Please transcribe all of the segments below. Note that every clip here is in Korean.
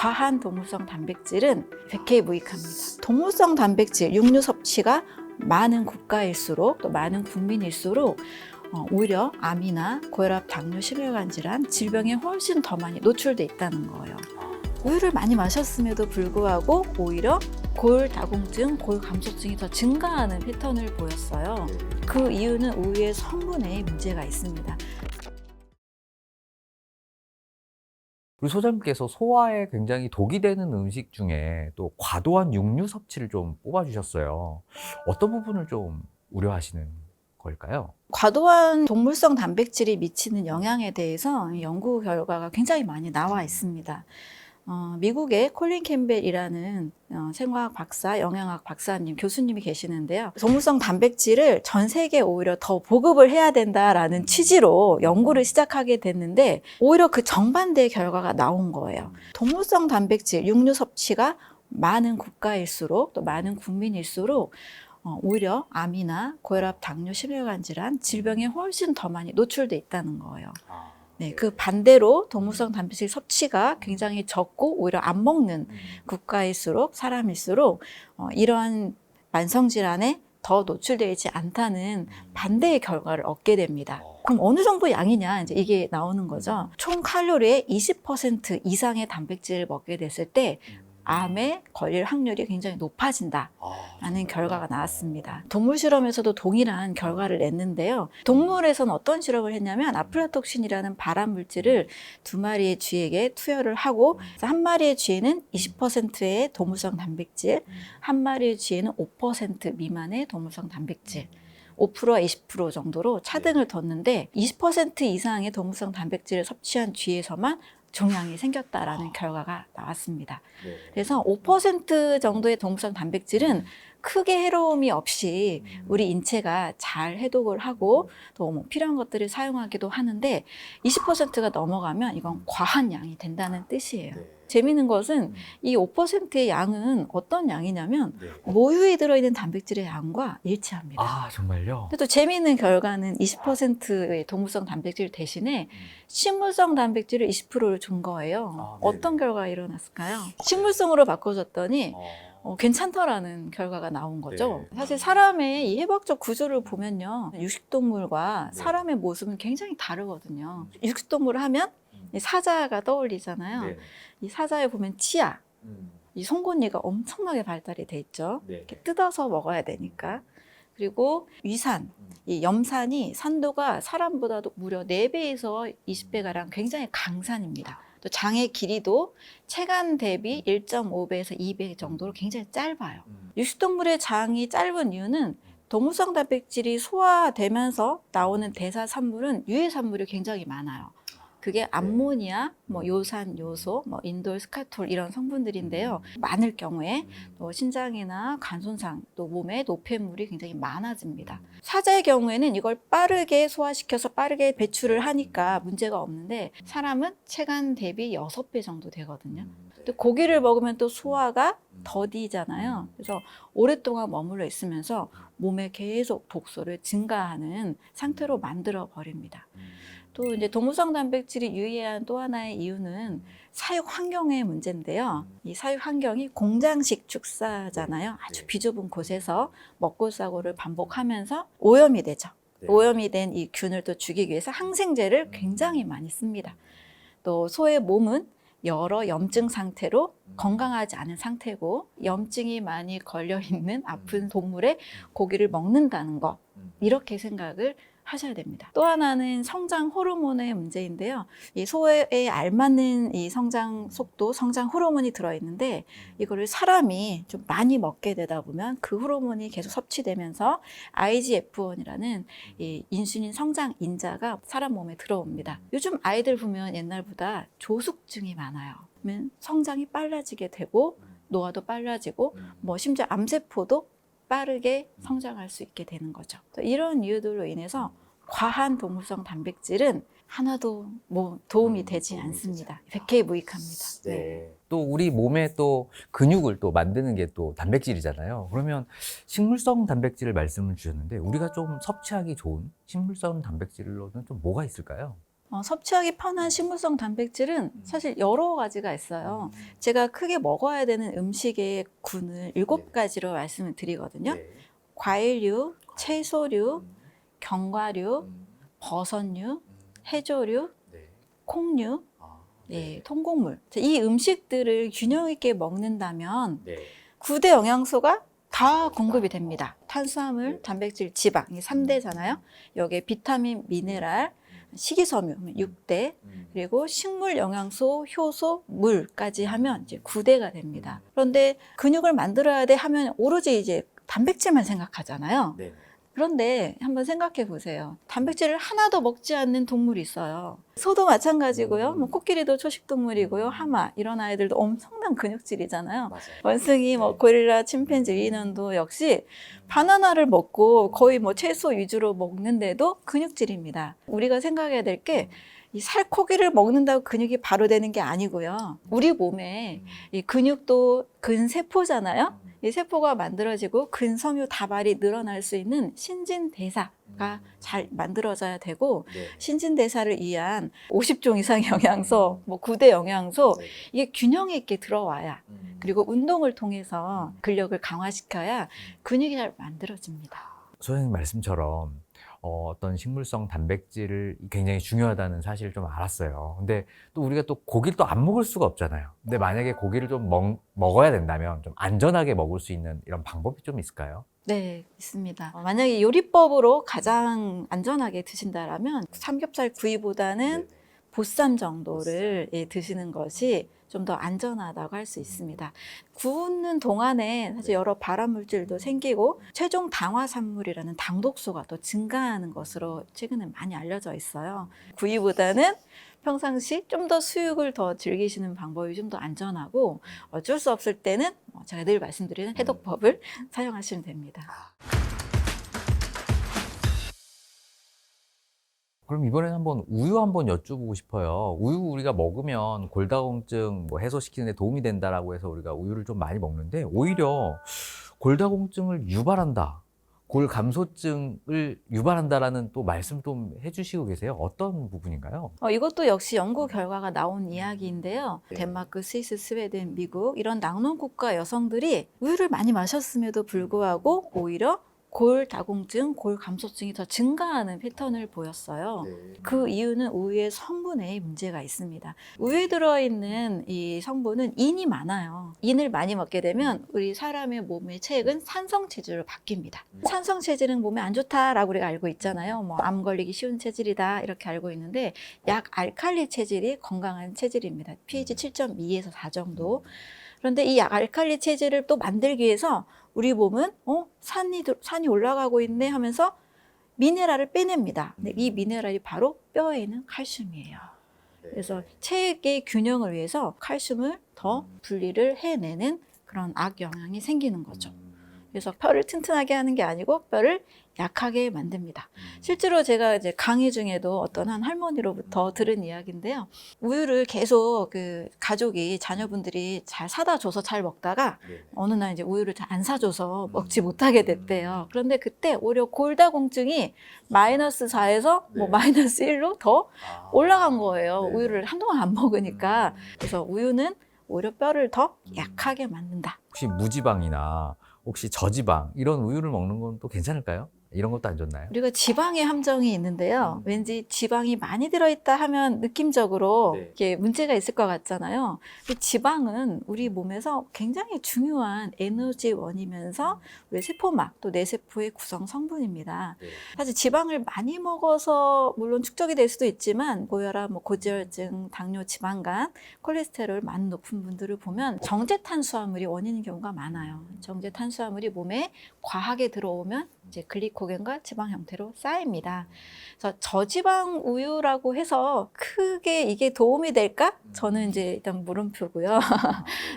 과한 동물성 단백질은 백해 무익합니다. 동물성 단백질, 육류 섭취가 많은 국가일수록 또 많은 국민일수록 오히려 암이나 고혈압, 당뇨, 심혈관 질환, 질병에 훨씬 더 많이 노출돼 있다는 거예요. 우유를 많이 마셨음에도 불구하고 오히려 골다공증, 골감소증이 더 증가하는 패턴을 보였어요. 그 이유는 우유의 성분에 문제가 있습니다. 우리 소장님께서 소화에 굉장히 독이 되는 음식 중에 또 과도한 육류 섭취를 좀 뽑아주셨어요. 어떤 부분을 좀 우려하시는 걸까요? 과도한 동물성 단백질이 미치는 영향에 대해서 연구 결과가 굉장히 많이 나와 있습니다. 미국의 콜린 캠벨이라는 생화학 박사, 영양학 박사님, 교수님이 계시는데요. 동물성 단백질을 전 세계에 오히려 더 보급을 해야 된다라는 취지로 연구를 시작하게 됐는데 오히려 그 정반대의 결과가 나온 거예요. 동물성 단백질, 육류 섭취가 많은 국가일수록 또 많은 국민일수록 오히려 암이나 고혈압, 당뇨, 심혈관 질환, 질병에 훨씬 더 많이 노출돼 있다는 거예요. 네, 그 반대로 동물성 단백질 섭취가 굉장히 적고 오히려 안 먹는 국가일수록 사람일수록 이러한 만성질환에 더 노출되어 있지 않다는 반대의 결과를 얻게 됩니다. 그럼 어느 정도 양이냐 이제 이게 나오는 거죠. 총 칼로리의 20% 이상의 단백질을 먹게 됐을 때 암에 걸릴 확률이 굉장히 높아진다라는 결과가 나왔습니다. 동물 실험에서도 동일한 결과를 냈는데요. 동물에서는 어떤 실험을 했냐면 아플라톡신이라는 발암 물질을 2마리의 쥐에게 투여를 하고 한 마리의 쥐에는 20%의 동물성 단백질, 한 마리의 쥐에는 5% 미만의 동물성 단백질, 5%와 20% 정도로 차등을 뒀는데 20% 이상의 동물성 단백질을 섭취한 쥐에서만 종양이 생겼다라는 결과가 나왔습니다. 그래서 5% 정도의 동물성 단백질은 크게 해로움이 없이 우리 인체가 잘 해독을 하고 또 뭐 필요한 것들을 사용하기도 하는데 20%가 넘어가면 이건 과한 양이 된다는 뜻이에요. 재미있는 것은 이 5%의 양은 어떤 양이냐면 모유에 들어있는 단백질의 양과 일치합니다. 아, 정말요? 근데 또 재미있는 결과는 20%의 동물성 단백질 대신에 식물성 단백질을 20%를 준 거예요. 어떤 결과가 일어났을까요? 식물성으로 바꿔줬더니 괜찮더라는 결과가 나온 거죠. 사실 사람의 이 해부학적 구조를 보면요. 육식동물과 사람의 모습은 굉장히 다르거든요. 육식동물을 하면 이 사자가 떠올리잖아요. 이 사자에 보면 치아, 이 송곳니가 엄청나게 발달이 돼 있죠. 이렇게 뜯어서 먹어야 되니까. 그리고 위산, 이 염산이 산도가 사람보다도 무려 4배에서 20배가량 굉장히 강산입니다. 또 장의 길이도 체간 대비 1.5배에서 2배 정도로 굉장히 짧아요. 육식동물의 장이 짧은 이유는 동물성 단백질이 소화되면서 나오는 대사 산물은 유해 산물이 굉장히 많아요. 그게 암모니아, 요산, 요소, 인돌, 스카톨 이런 성분들인데요. 많을 경우에 또 신장이나 간 손상, 또 몸에 노폐물이 굉장히 많아집니다. 사자의 경우에는 이걸 빠르게 소화시켜서 빠르게 배출을 하니까 문제가 없는데 사람은 체간 대비 6배 정도 되거든요. 또 고기를 먹으면 또 소화가 더디잖아요. 그래서 오랫동안 머물러 있으면서 몸에 계속 독소를 증가하는 상태로 만들어 버립니다. 또 이제 동물성 단백질이 유의한 또 하나의 이유는 사육 환경의 문제인데요. 이 사육 환경이 공장식 축사잖아요. 아주 비좁은 곳에서 먹고 싸고를 반복하면서 오염이 되죠. 오염이 된 이 균을 또 죽이기 위해서 항생제를 굉장히 많이 씁니다. 또 소의 몸은 여러 염증 상태로 건강하지 않은 상태고 염증이 많이 걸려 있는 아픈 동물의 고기를 먹는다는 것, 이렇게 생각을 하셔야 됩니다. 또 하나는 성장 호르몬의 문제인데요. 이 소에 알맞는 이 성장 속도, 성장 호르몬이 들어있는데 이거를 사람이 좀 많이 먹게 되다 보면 그 호르몬이 계속 섭취되면서 IGF-1이라는 이 인슐린 성장 인자가 사람 몸에 들어옵니다. 요즘 아이들 보면 옛날보다 조숙증이 많아요. 그러면 성장이 빨라지게 되고 노화도 빨라지고 심지어 암세포도 빠르게 성장할 수 있게 되는 거죠. 이런 이유들로 인해서 과한 동물성 단백질은 하나도 도움이 되지 않습니다. 백해 무익합니다. 또 우리 몸에 또 근육을 또 만드는 게 또 단백질이잖아요. 그러면 식물성 단백질을 말씀을 주셨는데 우리가 좀 섭취하기 좋은 식물성 단백질로는 좀 뭐가 있을까요? 섭취하기 편한 식물성 단백질은 사실 여러 가지가 있어요. 제가 크게 먹어야 되는 음식의 군을 7가지로 말씀을 드리거든요. 과일류, 채소류, 견과류, 버섯류, 해조류, 콩류, 통곡물. 이 음식들을 균형 있게 먹는다면 9대 영양소가 다 공급이 됩니다. 탄수화물, 단백질, 지방, 이 3대잖아요. 여기에 비타민, 미네랄, 식이섬유 6대, 그리고 식물 영양소, 효소, 물까지 하면 이제 9대가 됩니다. 그런데 근육을 만들어야 돼 하면 오로지 이제 단백질만 생각하잖아요. 그런데 한번 생각해 보세요. 단백질을 하나도 먹지 않는 동물이 있어요. 소도 마찬가지고요. 뭐 코끼리도 초식동물이고요. 하마 이런 아이들도 엄청난 근육질이잖아요. 원숭이, 뭐 고릴라, 침팬지, 인원도 역시 바나나를 먹고 거의 뭐 채소 위주로 먹는데도 근육질입니다. 우리가 생각해야 될 게 이 살코기를 먹는다고 근육이 바로 되는 게 아니고요. 우리 몸에 이 근육도 근세포잖아요. 이 세포가 만들어지고 근섬유 다발이 늘어날 수 있는 신진대사가 잘 만들어져야 되고, 신진대사를 위한 50종 이상의 영양소, 뭐 9대 영양소, 이게 균형 있게 들어와야, 그리고 운동을 통해서 근력을 강화시켜야 근육이 잘 만들어집니다. 소장님 말씀처럼 어떤 식물성 단백질을 굉장히 중요하다는 사실을 좀 알았어요. 근데 또 우리가 또 고기를 또 안 먹을 수가 없잖아요. 근데 만약에 고기를 좀 먹어야 된다면 좀 안전하게 먹을 수 있는 이런 방법이 좀 있을까요? 네, 있습니다. 만약에 요리법으로 가장 안전하게 드신다라면 삼겹살 구이보다는 보쌈 정도를 드시는 것이 좀 더 안전하다고 할 수 있습니다. 구우는 동안에 사실 여러 발암 물질도 생기고 최종 당화산물이라는 당독소가 또 증가하는 것으로 최근에 많이 알려져 있어요. 구이보다는 평상시 좀 더 수육을 더 즐기시는 방법이 좀 더 안전하고, 어쩔 수 없을 때는 제가 늘 말씀드리는 해독법을 사용하시면 됩니다. 그럼 이번에는 한번 우유 한번 여쭤보고 싶어요. 우유 우리가 먹으면 골다공증 뭐 해소시키는 데 도움이 된다라고 해서 우리가 우유를 좀 많이 먹는데, 오히려 골다공증을 유발한다, 골감소증을 유발한다라는 또 말씀 좀 해주시고 계세요. 어떤 부분인가요? 이것도 역시 연구 결과가 나온 이야기인데요. 덴마크, 스위스, 스웨덴, 미국 이런 낙농국가 여성들이 우유를 많이 마셨음에도 불구하고 오히려 골다공증, 골감소증이 더 증가하는 패턴을 보였어요. 그 이유는 우유의 성분에 문제가 있습니다. 우유에 들어있는 이 성분은 인이 많아요. 인을 많이 먹게 되면 우리 사람의 몸의 체액은 산성 체질로 바뀝니다. 산성 체질은 몸에 안 좋다라고 우리가 알고 있잖아요. 뭐 암 걸리기 쉬운 체질이다 이렇게 알고 있는데, 약 알칼리 체질이 건강한 체질입니다. pH 7.2에서 4 정도. 그런데 이 알칼리 체질을 또 만들기 위해서 우리 몸은 산이 올라가고 있네 하면서 미네랄을 빼냅니다. 근데 이 미네랄이 바로 뼈에 있는 칼슘이에요. 그래서 체액의 균형을 위해서 칼슘을 더 분리를 해내는 그런 악영향이 생기는 거죠. 그래서 뼈를 튼튼하게 하는 게 아니고 뼈를 약하게 만듭니다. 실제로 제가 이제 강의 중에도 어떤 한 할머니로부터 들은 이야기인데요. 우유를 계속 그 가족이, 자녀분들이 잘 사다 줘서 잘 먹다가 어느 날 이제 우유를 잘 안 사줘서 먹지 못하게 됐대요. 그런데 그때 오히려 골다공증이 마이너스 4에서 뭐 마이너스 1로 더 올라간 거예요. 우유를 한동안 안 먹으니까. 그래서 우유는 오히려 뼈를 더 약하게 만든다. 혹시 무지방이나 혹시 저지방 이런 우유를 먹는 건 또 괜찮을까요? 이런 것도 안 좋나요? 우리가 지방의 함정이 있는데요. 왠지 지방이 많이 들어있다 하면 느낌적으로 이게 문제가 있을 것 같잖아요. 근데 지방은 우리 몸에서 굉장히 중요한 에너지원이면서 우리 세포막 또 뇌세포의 구성 성분입니다. 사실 지방을 많이 먹어서 물론 축적이 될 수도 있지만 고혈압, 뭐 고지혈증, 당뇨, 지방간, 콜레스테롤 많이 높은 분들을 보면 정제탄수화물이 원인인 경우가 많아요. 정제탄수화물이 몸에 과하게 들어오면 이제 글리코겐과 지방 형태로 쌓입니다. 그래서 저지방 우유라고 해서 크게 이게 도움이 될까? 저는 이제 일단 물음표고요.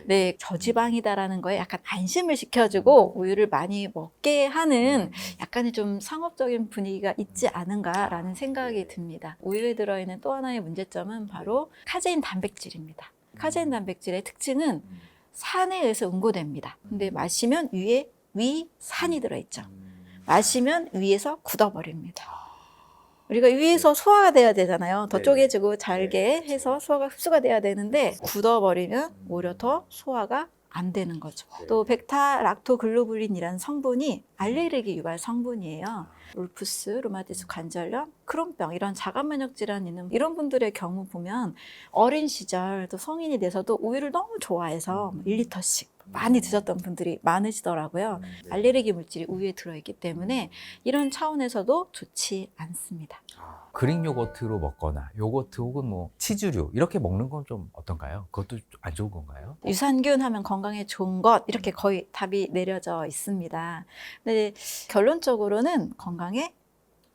네, 저지방이다라는 거에 약간 안심을 시켜주고 우유를 많이 먹게 하는 약간의 좀 상업적인 분위기가 있지 않은가라는 생각이 듭니다. 우유에 들어있는 또 하나의 문제점은 바로 카제인 단백질입니다. 카제인 단백질의 특징은 산에 의해서 응고됩니다. 근데 마시면 위에 위산이 들어있죠. 마시면 위에서 굳어버립니다. 우리가 위에서 소화가 돼야 되잖아요. 더 네. 쪼개지고 잘게 네. 해서 소화가 흡수가 돼야 되는데 굳어버리면 오히려 더 소화가 안 되는 거죠. 네. 또 베타락토글로불린이라는 성분이 알레르기 유발 성분이에요. 룰푸스, 루마티스 관절염, 크론병 이런 자가면역 질환 있는 이런 분들의 경우 보면 어린 시절 또 성인이 돼서도 우유를 너무 좋아해서 1리터씩 많이 드셨던 분들이 많으시더라고요. 네. 알레르기 물질이 우유에 들어있기 때문에 이런 차원에서도 좋지 않습니다. 그릭 요거트로 먹거나 요거트 혹은 뭐 치즈류 이렇게 먹는 건 좀 어떤가요? 그것도 안 좋은 건가요? 유산균 하면 건강에 좋은 것 이렇게 거의 답이 내려져 있습니다. 근데 결론적으로는 건강에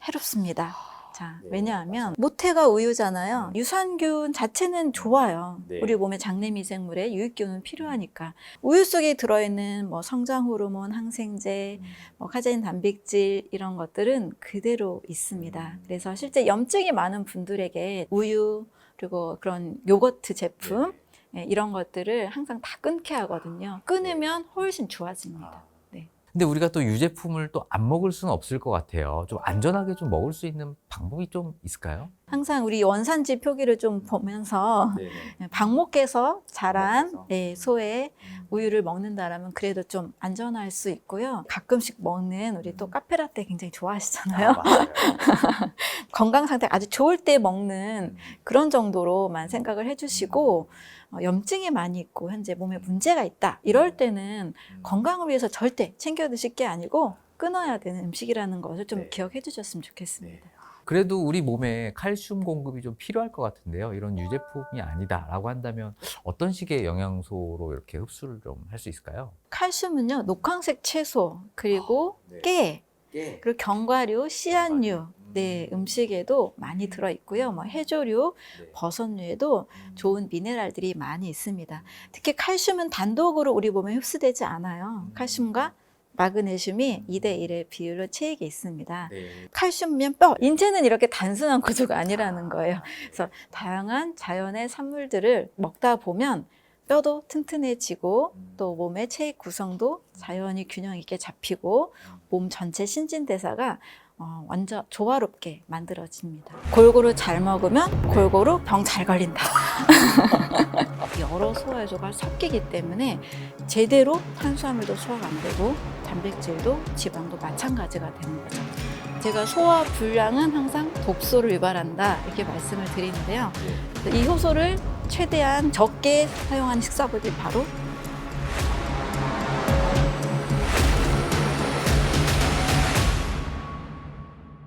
해롭습니다. 자, 네, 왜냐하면 모태가 우유잖아요. 유산균 자체는 좋아요. 네. 우리 몸의 장내 미생물에 유익균은 필요하니까. 우유 속에 들어있는 뭐 성장 호르몬, 항생제, 뭐 카제인 단백질 이런 것들은 그대로 있습니다. 그래서 실제 염증이 많은 분들에게 우유 그리고 그런 요거트 제품 예, 이런 것들을 항상 다 끊게 하거든요. 끊으면 훨씬 좋아집니다. 근데 우리가 또 유제품을 또 안 먹을 수는 없을 것 같아요. 좀 안전하게 좀 먹을 수 있는 방법이 좀 있을까요? 항상 우리 원산지 표기를 좀 보면서 네네. 방목해서 자란 방목해서? 예, 소의 우유를 먹는다라면 그래도 좀 안전할 수 있고요. 가끔씩 먹는 우리 또 카페라떼 굉장히 좋아하시잖아요. 맞아요. 건강 상태 아주 좋을 때 먹는 그런 정도로만 생각을 해주시고 염증이 많이 있고 현재 몸에 문제가 있다 이럴 때는 건강을 위해서 절대 챙겨 드실 게 아니고 끊어야 되는 음식이라는 것을 좀 네. 기억해 주셨으면 좋겠습니다. 그래도 우리 몸에 칼슘 공급이 좀 필요할 것 같은데요. 이런 유제품이 아니다라고 한다면 어떤 식의 영양소로 이렇게 흡수를 좀 할 수 있을까요? 칼슘은요 녹황색 채소 그리고 네. 깨 예. 그리고 견과류, 씨앗류 네, 음식에도 많이 들어있고요. 뭐 해조류, 네. 버섯류에도 좋은 미네랄들이 많이 있습니다. 특히 칼슘은 단독으로 우리 몸에 흡수되지 않아요. 칼슘과 마그네슘이 2대1의 비율로 체액에 있습니다. 네. 칼슘이면 뼈, 인체는 이렇게 단순한 구조가 아니라는 거예요. 그래서 다양한 자연의 산물들을 먹다 보면 뼈도 튼튼해지고 또 몸의 체액 구성도 자연히 균형 있게 잡히고 몸 전체 신진대사가 완전 조화롭게 만들어집니다. 골고루 잘 먹으면 골고루 병 잘 걸린다. 여러 소화효소가 섞이기 때문에 제대로 탄수화물도 소화가 안 되고 단백질도 지방도 마찬가지가 되는 거죠. 제가 소화 불량은 항상 독소를 유발한다 이렇게 말씀을 드리는데요. 이 효소를 최대한 적게 사용하는 식사법이 바로